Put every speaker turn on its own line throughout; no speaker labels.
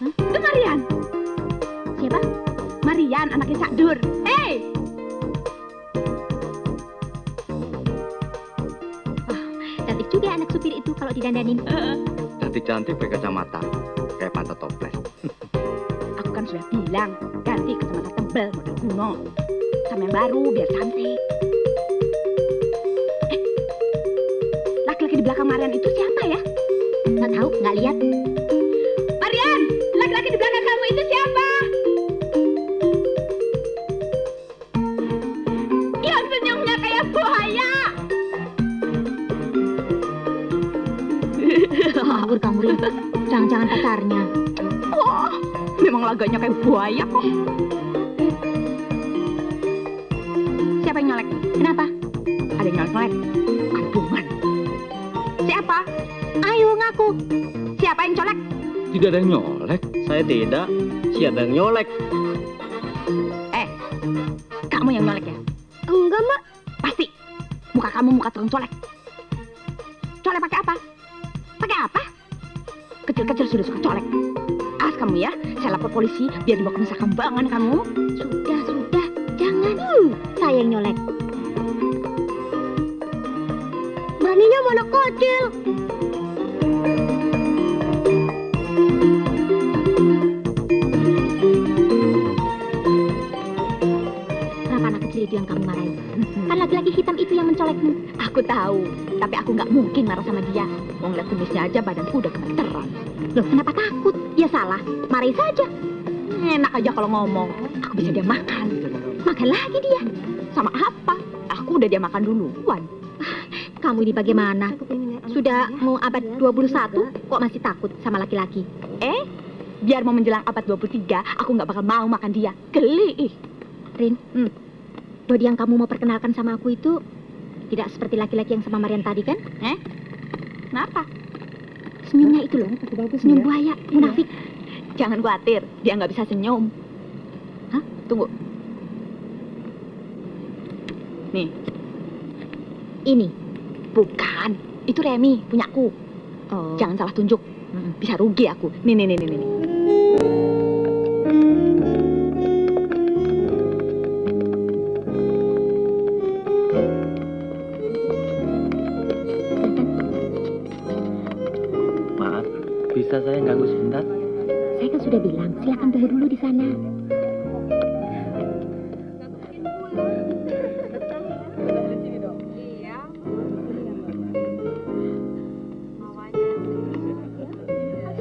Hah? Itu Marian.
Siapa?
Marian, anaknya Cak Dur. Hei!
Cantik juga anak supir itu kalau didandanin.
Cantik-cantik pakai kacamata. Kayak pantat toples.
Aku kan sudah bilang, ganti kacamata tebal model kuno. Sama yang baru, biar cantik. Laki-laki di belakang Marian itu siapa ya?
Nggak tahu, nggak lihat.
Marian, laki-laki di belakang kamu itu siapa? Yang senyumnya kayak buaya.
Ngawur kamu, Rin. Jangan-jangan pacarnya.
Wah, memang laganya kayak buaya kok. Siapa yang nyolek?
Kenapa?
Ada yang nyolek-nyolek. Kampungan. Siapa?
Ayo ngaku.
Siapa yang colek?
Tidak ada yang nyolek.
Saya tidak. Siapa yang nyolek?
Kamu yang nyolek ya?
Enggak, Mak.
Pasti. Muka kamu muka tukang colek. Colek pakai apa? Pakai apa? Kecil-kecil sudah suka colek. Awas kamu ya, saya lapor polisi biar dibawa ke Nusa Kambangan kamu.
Sudah. Jangan. Saya yang nyolek. Beraninya mana kecil. Kenapa anak kecil itu yang kamu marahin? Kan laki-laki hitam itu yang mencolekmu.
Aku tahu, tapi aku nggak mungkin marah sama dia. Mau ngeliat kumisnya aja badanku udah gemeteran.
Loh, kenapa takut? Ya salah, marahin saja.
Enak aja kalau ngomong. Aku bisa dia makan.
Makan lagi dia.
Sama apa? Aku udah dia makan duluan.
Kamu ini bagaimana? Sudah mau abad 21, kok masih takut sama laki-laki?
Biar mau menjelang abad 23, aku nggak bakal mau makan dia. Geli.
Rin, Dodi yang kamu mau perkenalkan sama aku itu tidak seperti laki-laki yang sama Marian tadi kan?
Kenapa?
Senyumnya itu loh, senyum buaya, munafik.
Jangan khawatir, dia nggak bisa senyum. Hah? Tunggu. Nih,
Ini.
bukan. Itu Remi, punyaku.
Oh.
Jangan salah tunjuk. Bisa rugi aku. Nih.
Maaf, bisa saya ganggu sebentar?
Saya kan sudah bilang, silakan tunggu dulu di sana.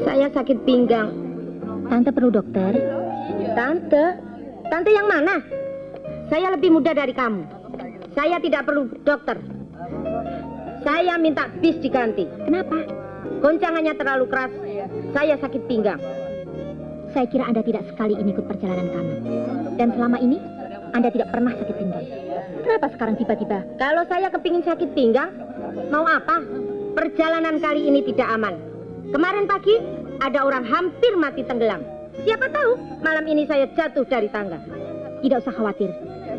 Saya sakit pinggang.
Tante perlu dokter.
Tante yang mana? Saya lebih muda dari kamu. Saya tidak perlu dokter. Saya minta bis diganti.
Kenapa?
Goncangannya terlalu keras. Saya sakit pinggang.
Saya kira Anda tidak sekali ini ikut perjalanan kami. Dan selama ini, Anda tidak pernah sakit pinggang. Kenapa sekarang tiba-tiba?
Kalau saya kepingin sakit pinggang, mau apa? Perjalanan kali ini tidak aman. Kemarin pagi, ada orang hampir mati tenggelam. Siapa tahu malam ini saya jatuh dari tangga.
Tidak usah khawatir.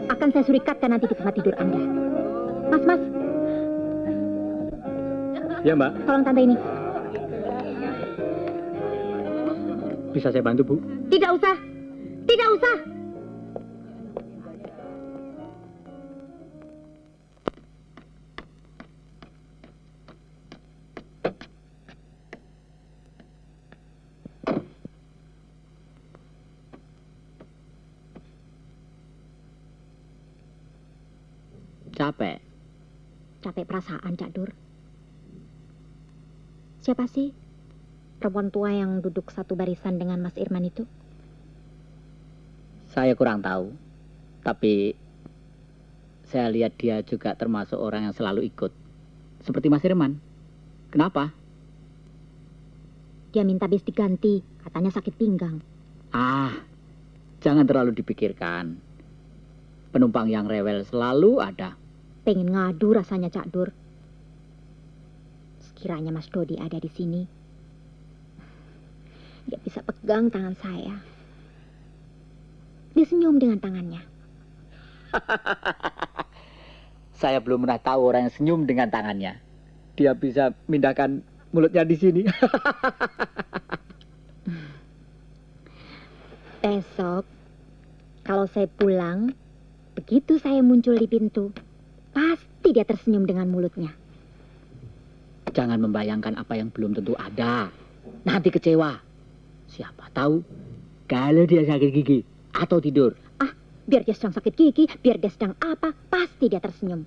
Akan saya surikatkan nanti di tempat tidur Anda. Mas.
Ya, Mbak.
Tolong tante ini.
Bisa saya bantu, Bu?
Tidak usah.
Capek perasaan, Cak Dur. Siapa sih perempuan tua yang duduk satu barisan dengan Mas Irman itu?
Saya kurang tahu, tapi saya lihat dia juga termasuk orang yang selalu ikut. Seperti Mas Irman. Kenapa?
Dia minta bis diganti, katanya sakit pinggang.
Jangan terlalu dipikirkan. Penumpang yang rewel selalu ada.
Pengen ngadu rasanya, Cak Dur. Sekiranya Mas Dodi ada di sini, dia bisa pegang tangan saya. Dia senyum dengan tangannya.
Saya belum pernah tahu orang yang senyum dengan tangannya. Dia bisa mindahkan mulutnya di sini.
Besok, kalau saya pulang, begitu saya muncul di pintu, pasti dia tersenyum dengan mulutnya.
Jangan membayangkan apa yang belum tentu ada. Nanti kecewa. Siapa tahu kalau dia sakit gigi atau tidur.
Biar dia sedang sakit gigi, biar dia sedang apa, pasti dia tersenyum.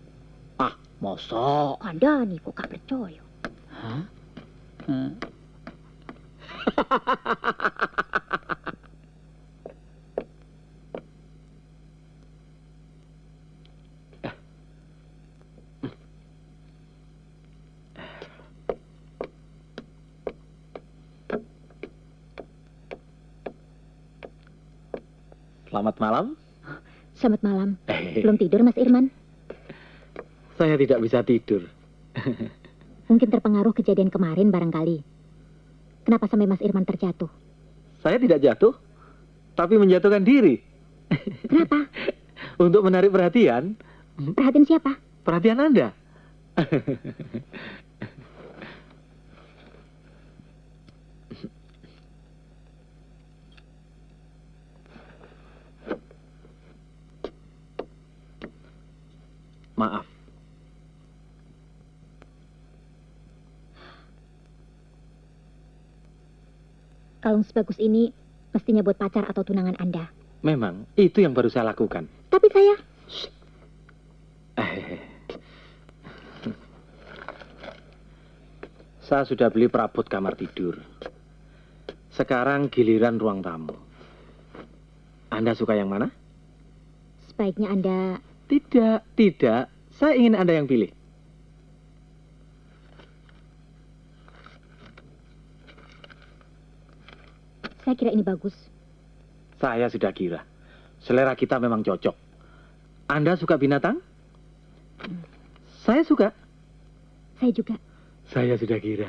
Ah, mosok.
Anda nih kok gak percaya.
Hah?
Selamat malam.
Selamat malam. Belum tidur, Mas Irman?
Saya tidak bisa tidur.
Mungkin terpengaruh kejadian kemarin barangkali. Kenapa sampai Mas Irman terjatuh?
Saya tidak jatuh, tapi menjatuhkan diri.
Kenapa?
Untuk menarik perhatian.
Perhatian siapa?
Perhatian Anda. Maaf.
Kalung sebagus ini mestinya buat pacar atau tunangan Anda.
Memang, itu yang baru saya lakukan.
Tapi saya...
Saya sudah beli perabot kamar tidur. Sekarang giliran ruang tamu. Anda suka yang mana?
Sebaiknya Anda...
Tidak. Saya ingin Anda yang pilih.
Saya kira ini bagus.
Saya sudah kira. Selera kita memang cocok. Anda suka binatang? Saya suka.
Saya juga.
Saya sudah kira.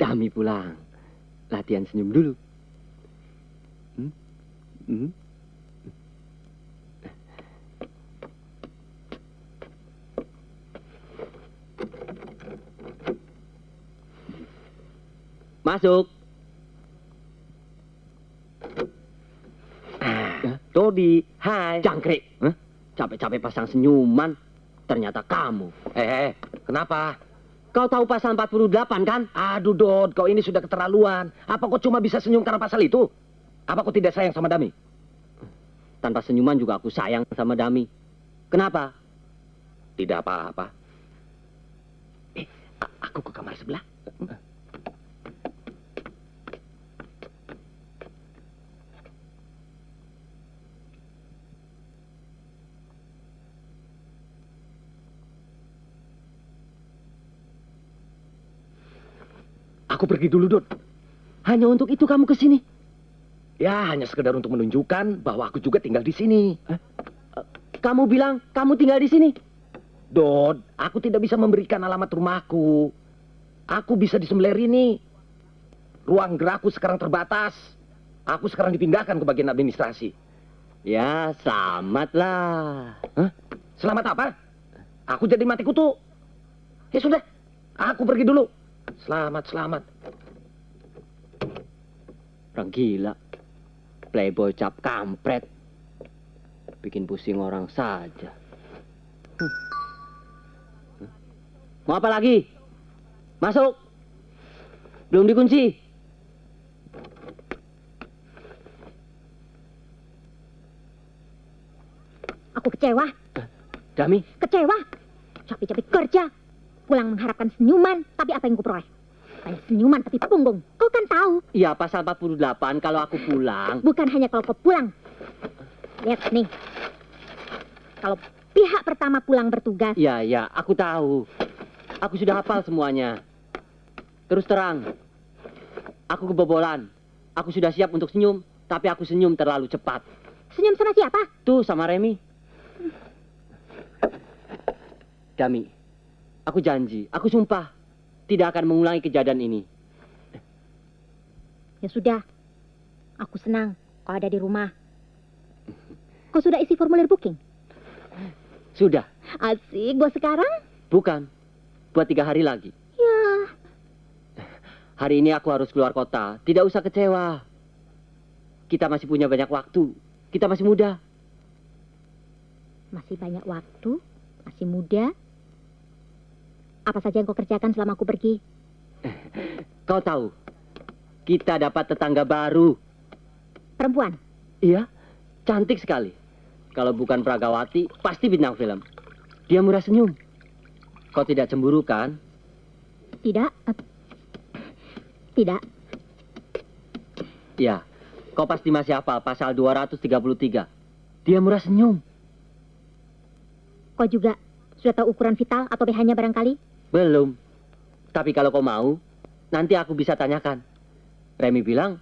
Kami pulang. Latihan senyum dulu. Masuk. Dodi, hai. Jangkrik. Capek-capek pasang senyuman. Ternyata kamu. Kenapa? Kau tahu pasal 48 kan? Aduh Dod, kau ini sudah keterlaluan. Apa kau cuma bisa senyum karena pasal itu? Apa kau tidak sayang sama Dami? Tanpa senyuman juga aku sayang sama Dami. Kenapa? Tidak apa-apa. Aku ke kamar sebelah. Aku pergi dulu, Dot. Hanya untuk itu kamu ke sini? Ya, hanya sekedar untuk menunjukkan bahwa aku juga tinggal di sini. Kamu bilang kamu tinggal di sini? Dot, aku tidak bisa memberikan alamat rumahku. Aku bisa di sebelah ini. Ruang gerakku sekarang terbatas. Aku sekarang dipindahkan ke bagian administrasi. Ya, selamatlah. Hah? Selamat apa? Aku jadi mati kutu. Ya sudah, aku pergi dulu. Selamat. Orang gila. Playboy cap kampret. Bikin pusing orang saja. Mau apa lagi? Masuk. Belum dikunci.
Aku kecewa,
Dami,
kecewa. Capek-capek kerja, pulang mengharapkan senyuman, tapi apa yang kuperoleh? Banyak senyuman tapi punggung. Kau kan tahu,
iya pasal 48 kalau aku pulang.
bukan hanya kalau kau pulang. Lihat nih, kalau pihak pertama pulang bertugas,
Iya, aku tahu. Aku sudah hafal semuanya. Terus terang, aku kebobolan. Aku sudah siap untuk senyum, tapi aku senyum terlalu cepat.
senyum sama siapa?
Tuh sama Remi. Dami, aku janji, aku sumpah tidak akan mengulangi kejadian ini.
Ya sudah, aku senang kau ada di rumah. Kau sudah isi formulir booking?
Sudah,
Asik, buat sekarang?
bukan. Buat 3 hari lagi.
Ya,
Hari ini aku harus keluar kota. Tidak usah kecewa. Kita masih punya banyak waktu. Kita masih muda.
masih banyak waktu, masih muda. Apa saja yang kau kerjakan selama aku pergi?
Kau tahu, kita dapat tetangga baru.
Perempuan?
Iya, cantik sekali. Kalau bukan Pragawati, pasti bintang film. Dia murah senyum. Kau tidak cemburu kan?
Tidak. Tidak.
Iya, kau pasti masih hafal pasal 233. Dia murah senyum.
Kau juga sudah tahu ukuran vital atau pH-nya barangkali?
Belum. Tapi kalau kau mau, nanti aku bisa tanyakan. Remi bilang,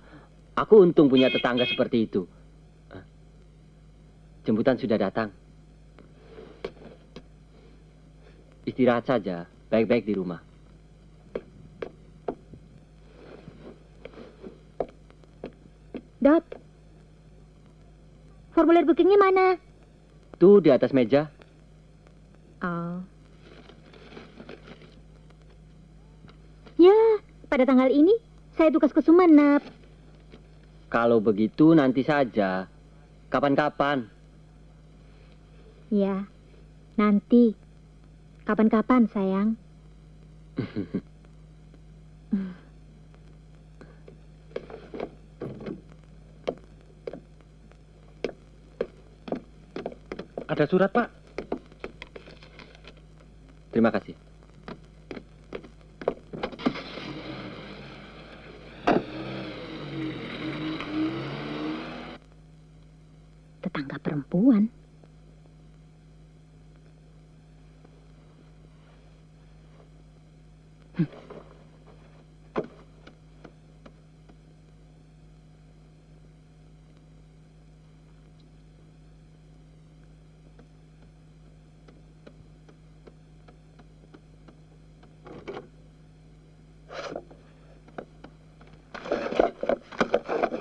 aku untung punya tetangga seperti itu. Jemputan sudah datang. Istirahat saja, baik-baik di rumah.
Dot, formulir bookingnya mana?
Tuh di atas meja.
Oh. Ya, pada tanggal ini saya tugas ke Sumenep.
Kalau begitu nanti saja. Kapan-kapan.
Ya, nanti. Kapan-kapan, sayang.
Ada surat, Pak.
Terima kasih.
Tetangga perempuan.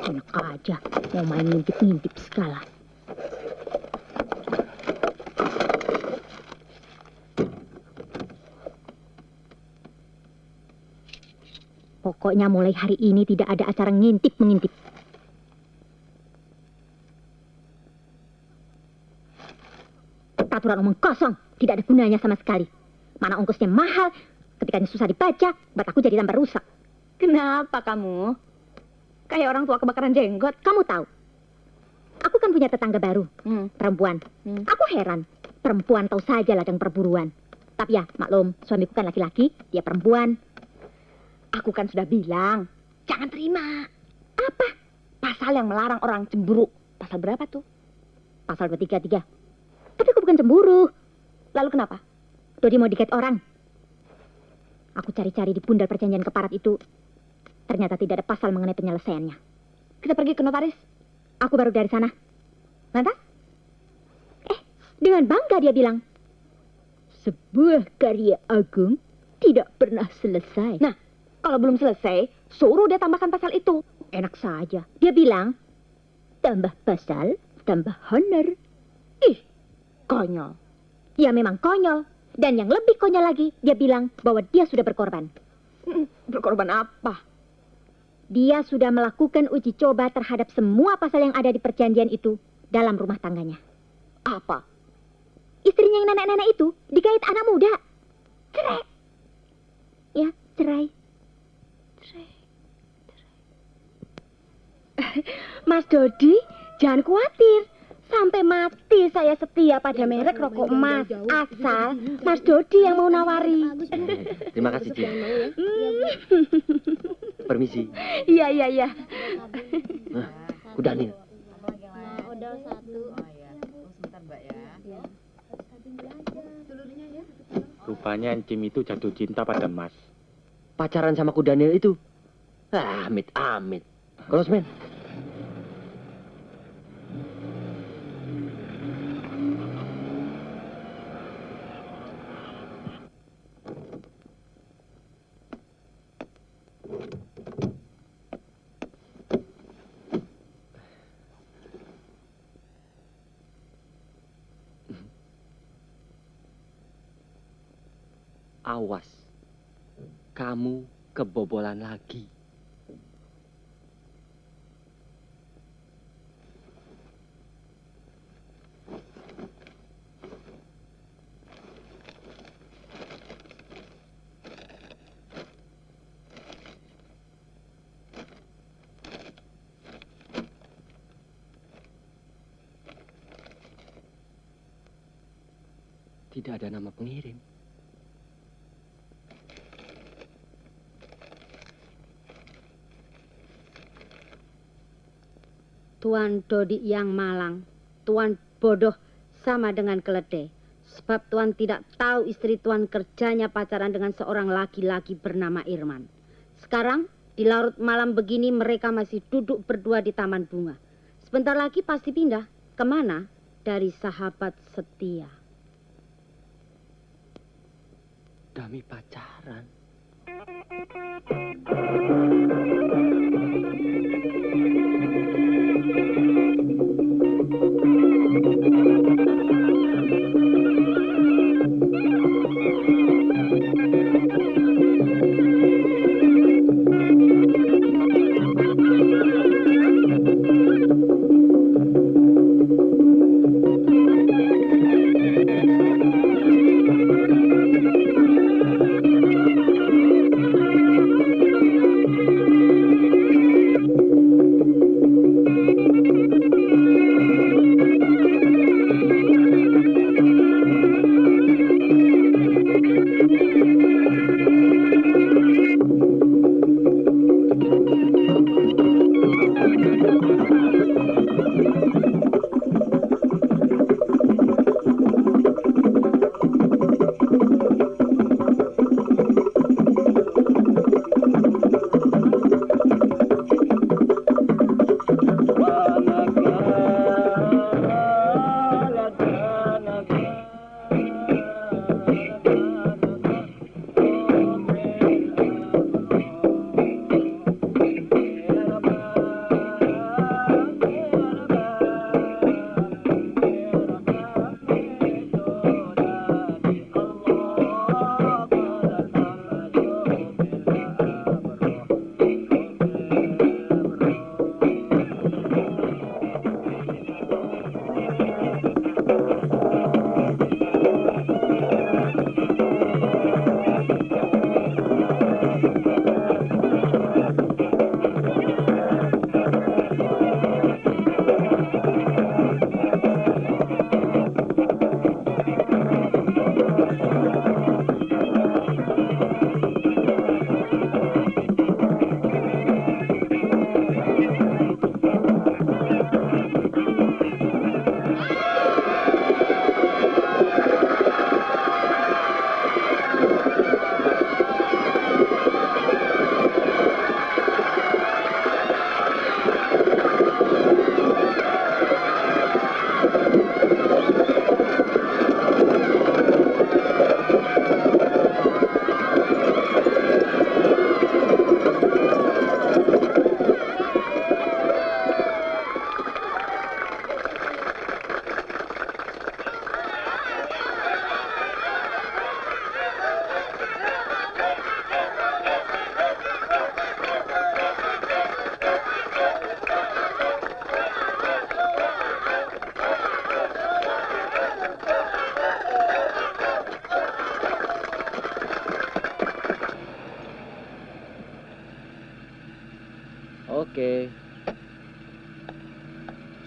Enak aja, mau main ngintip-ngintip segala. Pokoknya mulai hari ini tidak ada acara ngintip-mengintip. Peraturan omong kosong, tidak ada gunanya sama sekali. Mana ongkosnya mahal, ketika susah dibaca, buat aku jadi tambah rusak.
Kenapa kamu? Kayak orang tua kebakaran jenggot.
Kamu tahu, aku kan punya tetangga baru, perempuan. Aku heran, perempuan tahu saja ladang perburuan. Tapi ya, maklum, suamiku kan laki-laki, dia perempuan.
Aku kan sudah bilang, jangan terima.
Apa?
Pasal yang melarang orang cemburu. Pasal berapa tuh?
Pasal 233. Tapi aku bukan cemburu.
Lalu kenapa?
Dodi mau diket orang. Aku cari-cari di pundal perjanjian keparat itu. Ternyata tidak ada pasal mengenai penyelesaiannya.
Kita pergi ke notaris.
Aku baru dari sana. Lantas? Dengan bangga dia bilang, sebuah karya agung tidak pernah selesai.
Nah, kalau belum selesai, suruh dia tambahkan pasal itu.
Enak saja. Dia bilang, tambah pasal, tambah honor.
Ih, konyol.
Ya memang konyol. Dan yang lebih konyol lagi, dia bilang bahwa dia sudah berkorban.
Berkorban apa?
Dia sudah melakukan uji coba terhadap semua pasal yang ada di perjanjian itu dalam rumah tangganya.
Apa?
Istrinya yang nenek-nenek itu digait anak muda. Cerai. Ya, cerai.
Mas Dodi, jangan khawatir. Sampai mati saya setia pada merek rokok emas. Asal Mas Dodi yang mau nawari.
Terima kasih, Cik. Permisi.
Iya, iya, iya.
Kuda nih.
Rupanya Encim itu jatuh cinta pada Mas.
Pacaran sama ku Daniel itu. Amit. Close, man. Awas, kamu kebobolan lagi. Tidak ada nama pengirim.
Tuan Dodi yang malang, Tuan bodoh sama dengan keledai. Sebab Tuan tidak tahu istri Tuan kerjanya pacaran dengan seorang laki-laki bernama Irman. Sekarang di larut malam begini mereka masih duduk berdua di taman bunga. Sebentar lagi pasti pindah. Kemana? Dari sahabat setia.
Dami pacaran.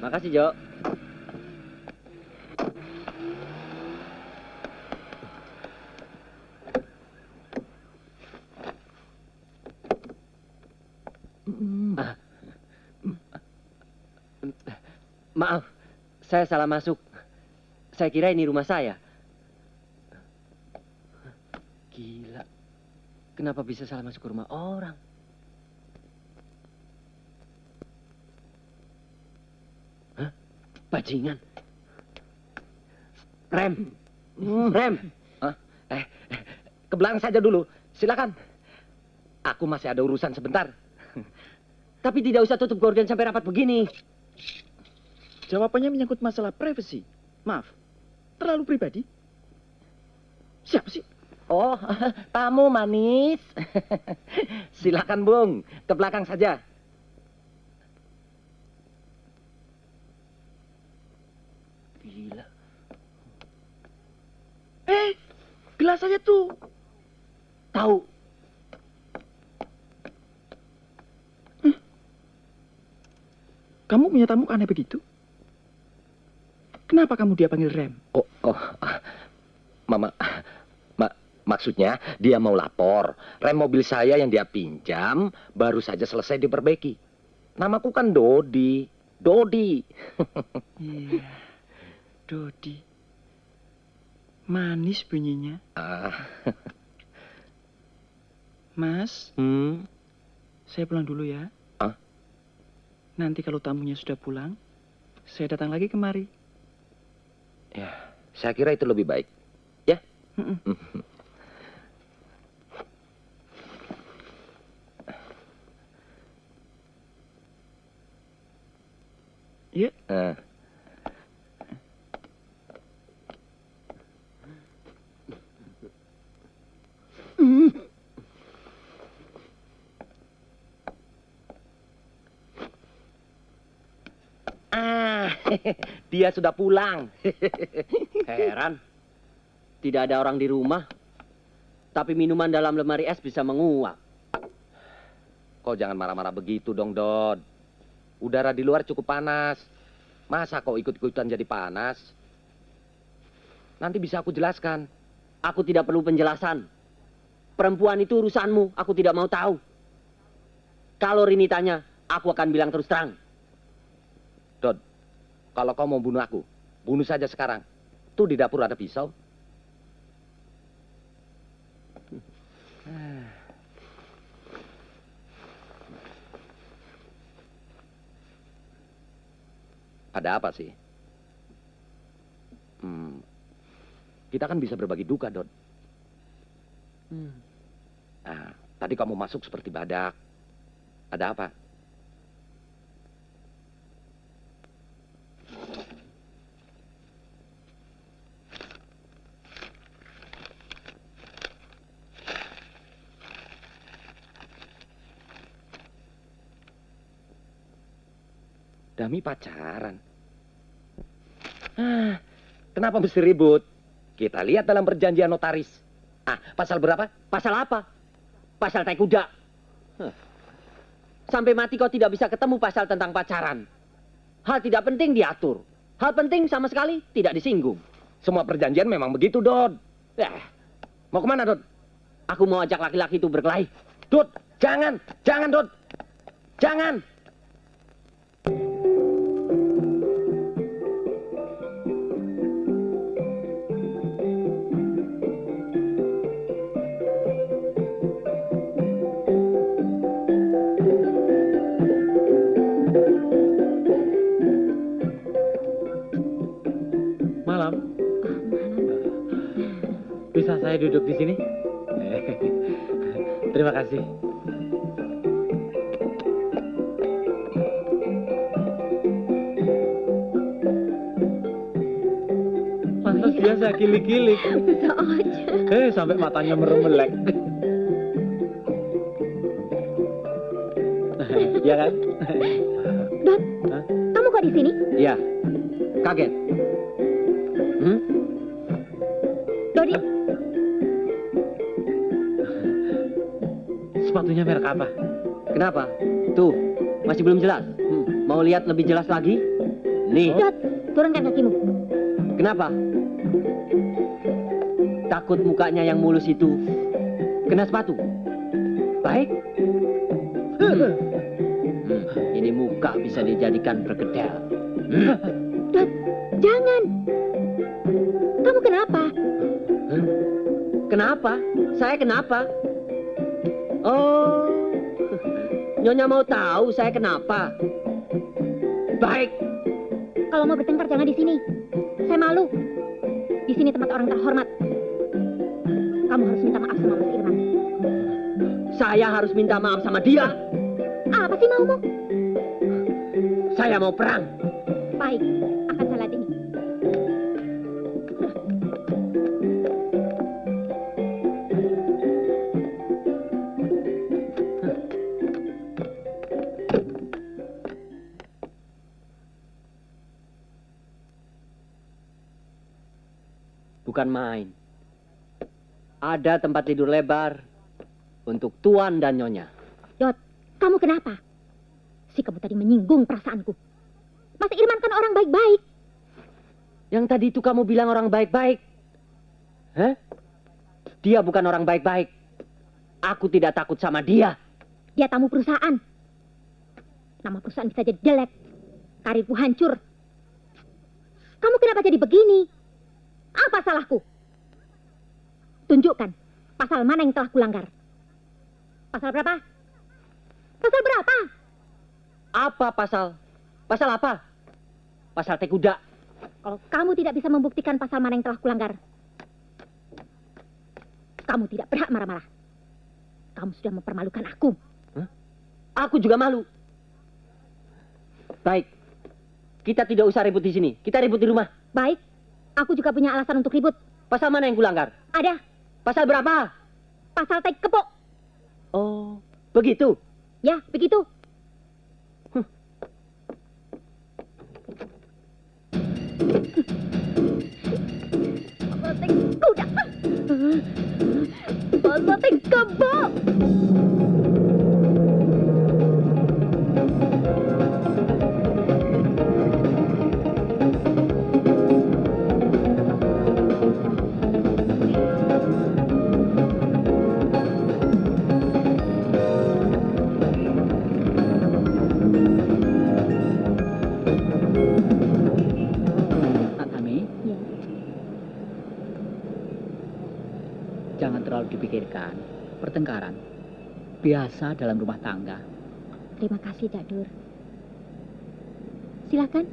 Makasih, Jo. Maaf, saya salah masuk. Saya kira ini rumah saya. Gila, kenapa bisa salah masuk ke rumah orang? Hah? Bajingan. Rem. Rem.
Hah? Ke belakang saja dulu. Silakan. Aku masih ada urusan sebentar.
Tapi tidak usah tutup gorden sampai rapat begini.
Jawabannya menyangkut masalah privasi. Maaf, terlalu pribadi. Siapa sih?
Oh, tamu manis. Silakan, Bung. Ke belakang saja.
Gila.
Gelas saya tuh.
Tahu.
Kamu punya tamu aneh begitu? Kenapa kamu dia panggil Rem?
Mama, maksudnya dia mau lapor. Rem mobil saya yang dia pinjam baru saja selesai diperbaiki. Namaku kan Dodi. Dodi.
Iya, Dodi. Manis bunyinya. Mas, saya pulang dulu ya. Nanti kalau tamunya sudah pulang, saya datang lagi kemari.
Ya, saya kira itu lebih baik. Ya.
Iya.
Dia sudah pulang.
Heran. Tidak ada orang di rumah. Tapi minuman dalam lemari es bisa menguap.
Kau jangan marah-marah begitu dong, Dod. Udara di luar cukup panas. Masa kau ikut-ikutan jadi panas? Nanti bisa aku jelaskan.
Aku tidak perlu penjelasan. Perempuan itu urusanmu. Aku tidak mau tahu. Kalau Rini tanya, aku akan bilang terus terang.
Dod, kalau kau mau bunuh aku, bunuh saja sekarang. Tuh di dapur ada pisau. Ada apa sih? Kita kan bisa berbagi duka, Dod. Tadi kamu masuk seperti badak. Ada apa? Dami pacaran. Kenapa mesti ribut? Kita lihat dalam perjanjian notaris. Pasal berapa?
Pasal apa? Pasal tai kuda. Sampai mati kau tidak bisa ketemu pasal tentang pacaran. Hal tidak penting diatur. Hal penting sama sekali tidak disinggung.
Semua perjanjian memang begitu, Dod. Mau kemana, Dod?
Aku mau ajak laki-laki itu berkelahi.
Dod, jangan, Dod. Jangan. Malam. Bisa saya duduk di sini? Terima kasih. Masa dia saya kilik-kilik?
Bisa aja.
Sampai matanya meremelek. Iya kan?
Dot,
Hah?
kamu kok di sini?
Iya. Kaget.
Dodi,
Sepatunya merek apa?
Kenapa? Tuh, masih belum jelas. Mau lihat lebih jelas lagi? Nih,
Dot, turunkan kakimu.
kenapa? Takut mukanya yang mulus itu kena sepatu? Baik. Ini muka bisa dijadikan perkedel.
Dot, jangan. Kamu kenapa?
Kenapa? Saya kenapa? Oh, Nyonya mau tahu saya kenapa? Baik.
Kalau mau bertengkar jangan di sini. Saya malu. Di sini tempat orang terhormat. Kamu harus minta maaf sama Mas Irman.
Saya harus minta maaf sama dia.
Apa sih maumu?
Saya mau perang.
Baik, akan saya latih.
Bukan main. Ada tempat tidur lebar untuk Tuan dan Nyonya.
Dot, kamu kenapa? Si kamu tadi menyinggung perasaanku. Mas Irman kan orang baik-baik.
Yang tadi itu kamu bilang orang baik-baik. Hah? Dia bukan orang baik-baik. Aku tidak takut sama dia.
Dia tamu perusahaan. Nama perusahaan bisa jadi jelek. Karirku hancur. Kamu kenapa jadi begini? Apa salahku? Tunjukkan pasal mana yang telah kulanggar. Pasal berapa? Pasal berapa?
Apa pasal? Pasal apa? Pasal teh kuda.
Kalau kamu tidak bisa membuktikan pasal mana yang telah kulanggar, kamu tidak berhak marah-marah. Kamu sudah mempermalukan aku.
Aku juga malu. Baik. Kita tidak usah ribut di sini. Kita ribut di rumah.
Baik, aku juga punya alasan untuk ribut.
Pasal mana yang kulanggar?
Ada
Pasal berapa?
pasal tai kepok.
Oh, begitu.
Ya, begitu. Pasal tai kuda. Pasal tai kepok.
Ami,
Ya.
jangan terlalu dipikirkan. Pertengkaran biasa dalam rumah tangga.
Terima kasih, Dak Dur. Silakan.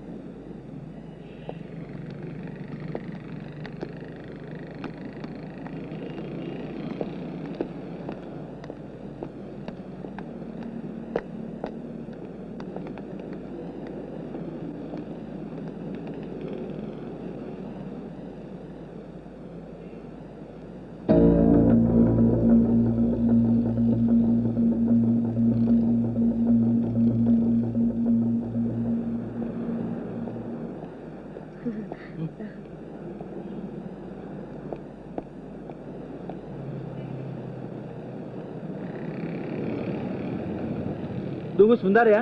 Tunggu sebentar ya.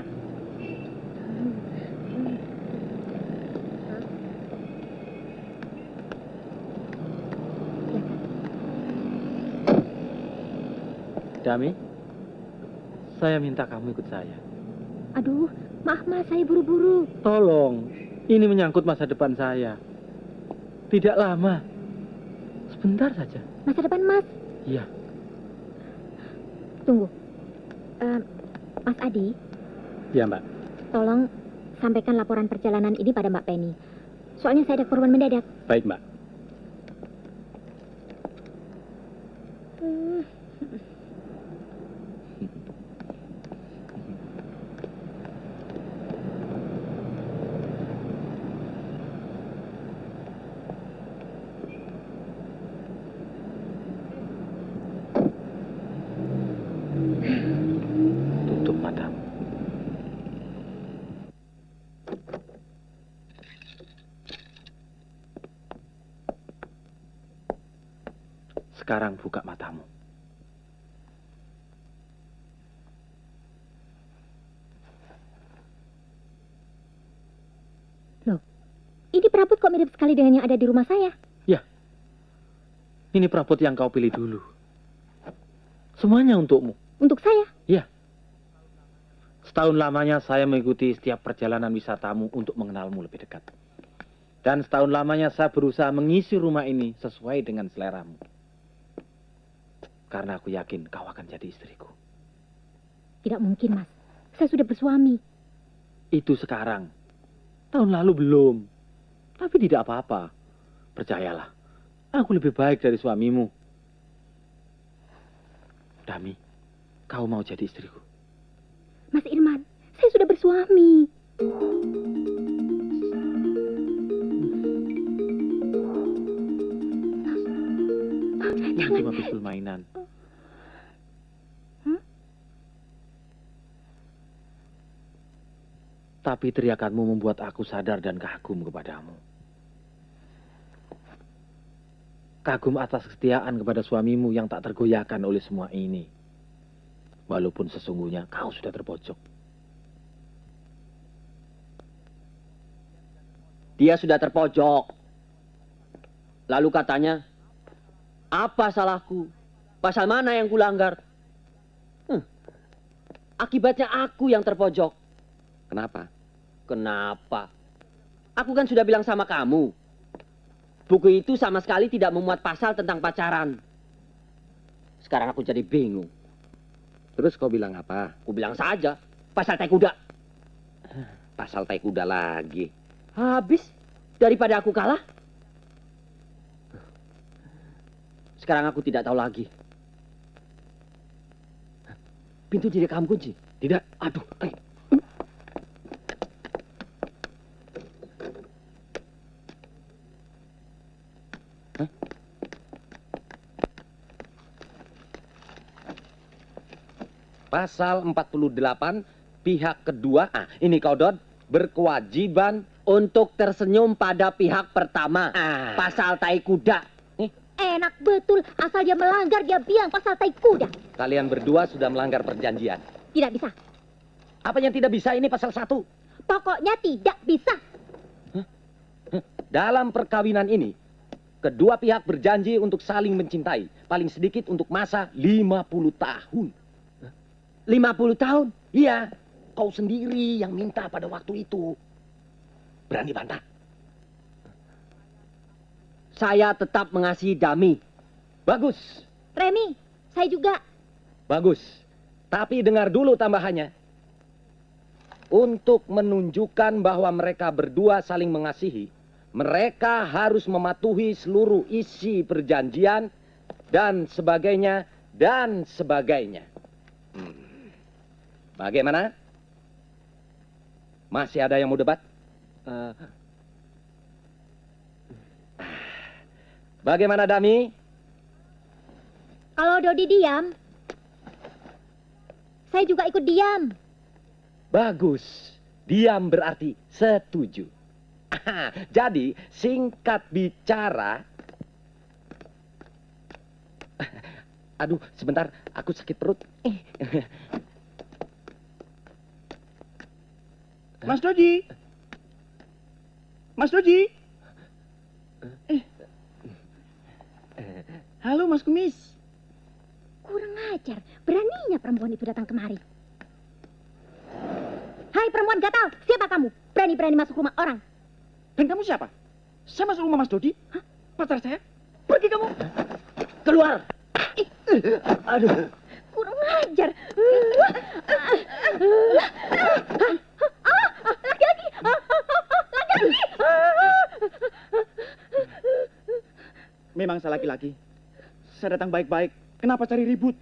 Dami, saya minta kamu ikut saya.
Aduh, maaf Mas, saya buru-buru.
Tolong, ini menyangkut masa depan saya. Tidak lama, sebentar saja.
Masa depan Mas.
Iya.
Tunggu. Mas Adi,
Iya, Mbak.
tolong sampaikan laporan perjalanan ini pada Mbak Penny. Soalnya saya ada korban mendadak.
Baik, Mbak. Tutup matamu. Sekarang buka matamu.
Loh, Ini perabot kok mirip sekali dengan yang ada di rumah saya.
Ini perabot yang kau pilih dulu. Semuanya untukmu.
Untuk saya.
Setahun lamanya saya mengikuti setiap perjalanan wisatamu untuk mengenalmu lebih dekat. Dan setahun lamanya saya berusaha mengisi rumah ini sesuai dengan seleramu. Karena aku yakin kau akan jadi istriku.
Tidak mungkin, Mas. Saya sudah bersuami.
Itu sekarang. Tahun lalu belum. Tapi tidak apa-apa. Percayalah. Aku lebih baik dari suamimu. Dami, kau mau jadi istriku?
Mas Irman, saya sudah bersuami.
Ini cuma bisul mainan. Tapi teriakanmu membuat aku sadar dan kagum kepadamu. Kagum atas kesetiaan kepada suamimu yang tak tergoyahkan oleh semua ini. Walaupun sesungguhnya kau sudah terpojok.
Dia sudah terpojok. Lalu katanya, apa salahku? Pasal mana yang kulanggar? Akibatnya aku yang terpojok.
Kenapa?
Kenapa? Aku kan sudah bilang sama kamu. Buku itu sama sekali tidak memuat pasal tentang pacaran. Sekarang aku jadi bingung.
Terus kau bilang apa?
Aku bilang saja, pasal tai kuda.
Pasal tai kuda lagi.
Habis, daripada aku kalah. Sekarang aku tidak tahu lagi. Pintu tidak kamu kunci?
Tidak, aduh. Pasal 48 pihak kedua, ini kau Dod, berkewajiban
Untuk tersenyum pada pihak pertama. Pasal tai kuda.
Enak betul, asal dia melanggar dia bilang pasal tai kuda.
kalian berdua sudah melanggar perjanjian.
Tidak bisa.
Apa yang tidak bisa ini pasal 1?
Pokoknya tidak bisa.
Dalam perkawinan ini, kedua pihak berjanji untuk saling mencintai. Paling sedikit untuk masa 50 tahun.
50 tahun?
Iya, kau sendiri yang minta pada waktu itu. Berani bantah?
Saya tetap mengasihi Dami.
Bagus,
Remi, saya juga.
bagus. Tapi dengar dulu tambahannya. Untuk menunjukkan bahwa mereka berdua saling mengasihi, mereka harus mematuhi seluruh isi perjanjian dan sebagainya, dan sebagainya. Bagaimana? Masih ada yang mau debat? Bagaimana Dami?
Kalau Dodi diam, saya juga ikut diam.
Bagus. Diam berarti setuju. Jadi singkat bicara. Aduh, sebentar, aku sakit perut.
Mas Dodi. Mas Dodi. Halo Mas Kumis.
Kurang ajar, beraninya perempuan itu datang kemari. Hai perempuan gatal, siapa kamu? Berani-berani masuk rumah orang.
Dan kamu siapa? Saya masuk rumah Mas Dodi. Hah? Pacar saya? Pergi kamu.
Keluar! Aduh.
Kurang ajar. Laki-laki. Laki-laki.
Memang saya laki-laki. Saya datang baik-baik. Kenapa cari ribut?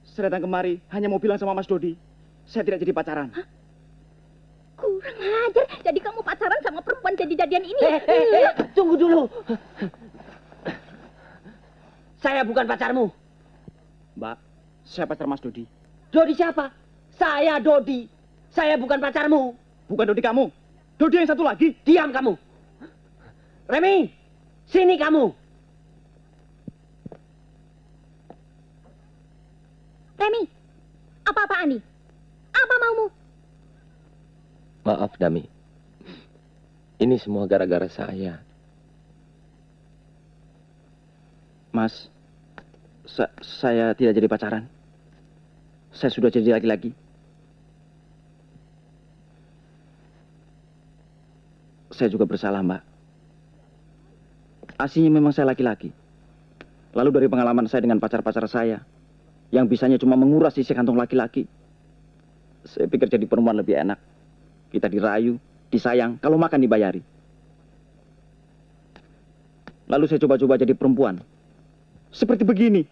Saya datang kemari hanya mau bilang sama Mas Dodi. Saya tidak jadi pacaran.
Kurang ajar. Jadi kamu pacaran sama perempuan jadi-jadian ini?
Tunggu dulu. Saya bukan pacarmu.
Mbak, saya pacar Mas Dodi.
Dodi siapa? Saya Dodi. Saya bukan pacarmu.
Bukan Dodi kamu. Dodi yang satu lagi.
Diam kamu. Remi, sini kamu.
Remi, apa-apaan nih? Apa maumu?
Maaf Dami. Ini semua gara-gara saya.
Mas, saya tidak jadi pacaran. Saya sudah jadi laki-laki. Saya juga bersalah, Mbak. Aslinya memang saya laki-laki. Lalu dari pengalaman saya dengan pacar-pacar saya, yang bisanya cuma menguras isi kantong laki-laki, saya pikir jadi perempuan lebih enak. Kita dirayu, disayang, kalau makan dibayari. Lalu saya coba-coba jadi perempuan. Seperti begini.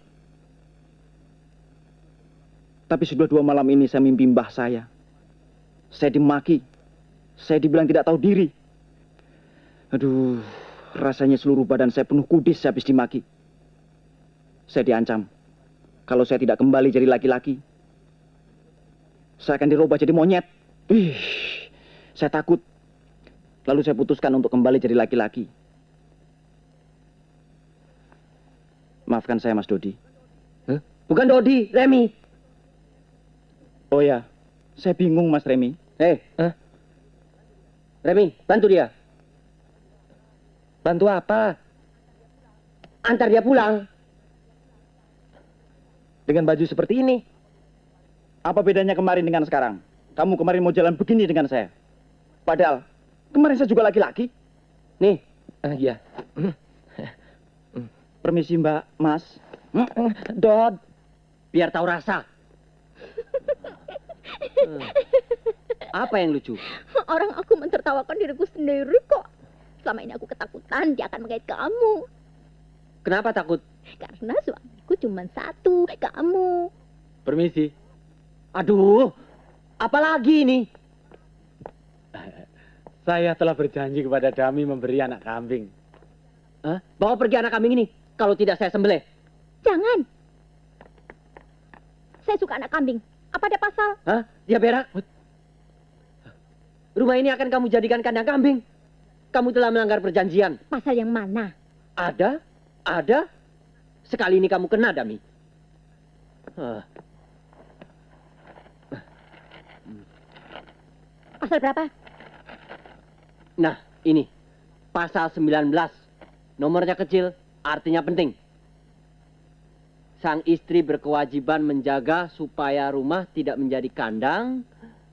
Tapi sudah 2 malam ini saya mimpi mbah saya. Saya dimaki. Saya dibilang tidak tahu diri. Aduh, rasanya seluruh badan saya penuh kudis habis dimaki. Saya diancam. Kalau saya tidak kembali jadi laki-laki, saya akan dirubah jadi monyet. Saya takut. Lalu saya putuskan untuk kembali jadi laki-laki. Maafkan saya, Mas Dodi.
Bukan Dodi, Remi.
Oh ya, saya bingung, Mas Remi.
Remi, bantu dia.
Bantu apa?
Antar dia pulang.
Dengan baju seperti ini?
Apa bedanya kemarin dengan sekarang? Kamu kemarin mau jalan begini dengan saya. Padahal, kemarin saya juga laki-laki.
Nih,
Iya.
Permisi, Mbak, Mas.
Dod, biar tahu rasa. Apa yang lucu?
Orang aku mentertawakan diriku sendiri kok. Selama ini aku ketakutan dia akan menggait kamu.
Kenapa takut?
Karena suamiku cuma satu, kamu.
Permisi.
Aduh, apalagi ini?
Saya telah berjanji kepada Dami memberi anak kambing.
Bawa pergi anak kambing ini. Kalau tidak saya sembelih.
Jangan. Saya suka anak kambing. Apa ada pasal?
Dia berak. Rumah ini akan kamu jadikan kandang kambing. Kamu telah melanggar perjanjian.
Pasal yang mana?
Ada. Sekali ini kamu kena, Dami.
Pasal berapa?
Nah, ini. Pasal 19. Nomornya kecil, artinya penting. Sang istri berkewajiban menjaga supaya rumah tidak menjadi kandang.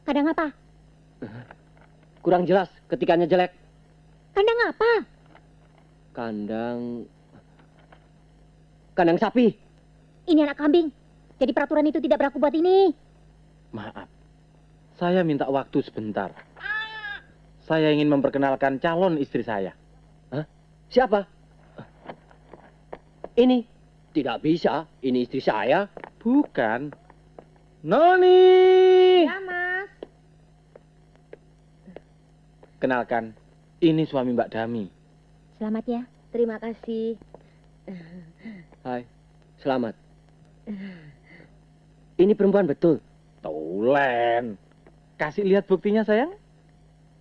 Kandang apa?
Kurang jelas, ketikanya jelek.
Kandang apa?
Kandang sapi.
Ini anak kambing. Jadi peraturan itu tidak berlaku buat ini.
Maaf. Saya minta waktu sebentar. Saya ingin memperkenalkan calon istri saya.
Siapa? Ini. Tidak bisa, ini istri saya.
Bukan. Noni!
Ya, Mas.
Kenalkan, ini suami Mbak Dami.
Selamat ya.
Terima kasih.
Hai, selamat. Ini perempuan betul.
Tulen. Kasih lihat buktinya, sayang.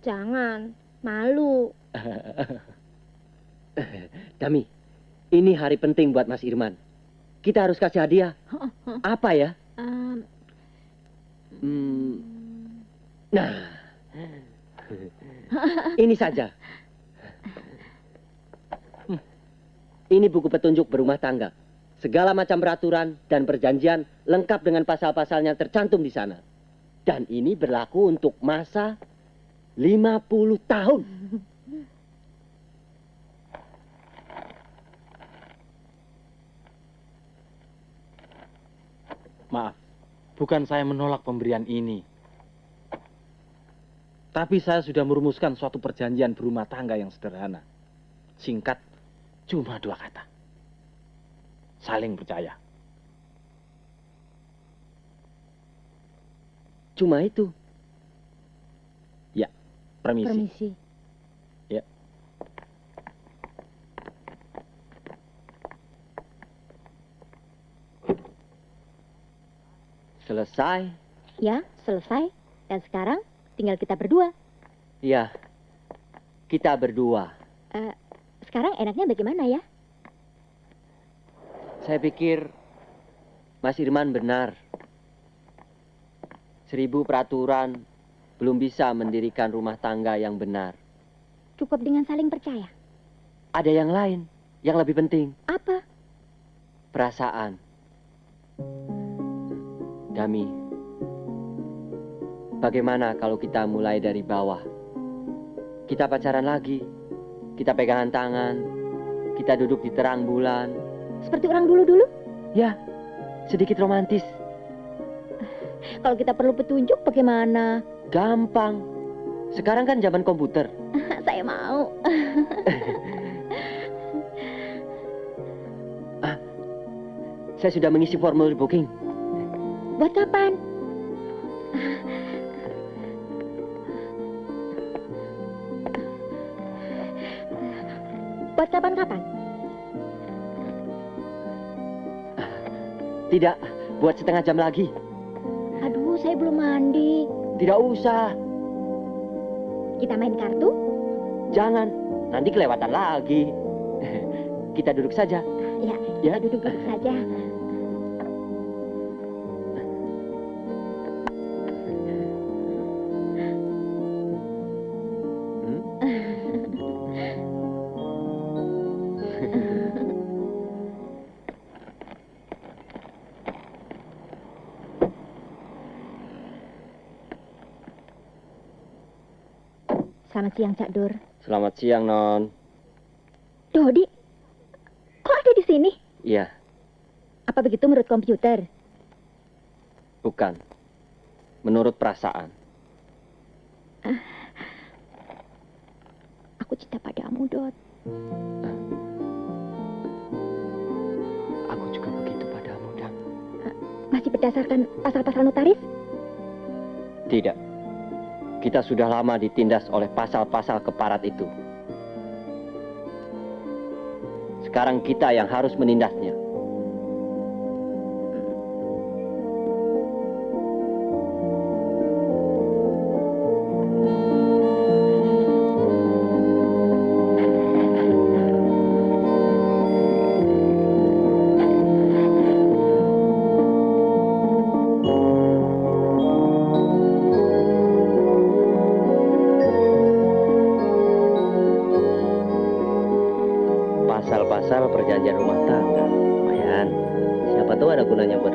Jangan, malu.
Dami, ini hari penting buat Mas Irman. Kita harus kasih hadiah. Apa ya? Nah, ini saja. Ini buku petunjuk berumah tangga. Segala macam peraturan dan perjanjian lengkap dengan pasal-pasalnya tercantum di sana. Dan ini berlaku untuk masa 50 tahun.
Maaf, bukan saya menolak pemberian ini. Tapi saya sudah merumuskan suatu perjanjian berumah tangga yang sederhana. Singkat, cuma 2 kata. Saling percaya.
Cuma itu.
Ya, permisi.
Permisi.
Ya.
Selesai.
Ya, selesai. Dan sekarang tinggal kita berdua.
Ya, kita berdua.
Sekarang enaknya bagaimana ya?
Saya pikir Mas Irman benar. 1000 peraturan belum bisa mendirikan rumah tangga yang benar.
Cukup dengan saling percaya.
Ada yang lain, yang lebih penting.
Apa?
Perasaan. Dami, bagaimana kalau kita mulai dari bawah? Kita pacaran lagi, kita pegangan tangan, kita duduk di terang bulan.
Seperti orang dulu-dulu?
Ya, sedikit romantis.
Kalau kita perlu petunjuk bagaimana?
Gampang. Sekarang kan zaman komputer.
Saya mau.
Saya sudah mengisi formulir booking.
Buat kapan? Buat kapan-kapan?
Tidak, buat setengah jam lagi.
Aduh, saya belum mandi.
Tidak usah.
Kita main kartu?
Jangan, nanti kelewatan lagi. Kita duduk saja.
Ya,
Ya.
kita duduk-duduk saja. Selamat siang, Cak Dur.
Selamat siang, Non.
Dodi, kok ada di sini?
Iya,
Apa begitu menurut komputer?
bukan. Menurut perasaan.
Aku cinta padamu, Dot.
Aku juga begitu padamu, Dam.
Masih berdasarkan pasal-pasal notaris?
Tidak. Kita sudah lama ditindas oleh pasal-pasal keparat itu. Sekarang kita yang harus menindasnya. Pasal-pasal perjanjian rumah tangga. Lumayan. Siapa tahu ada gunanya buat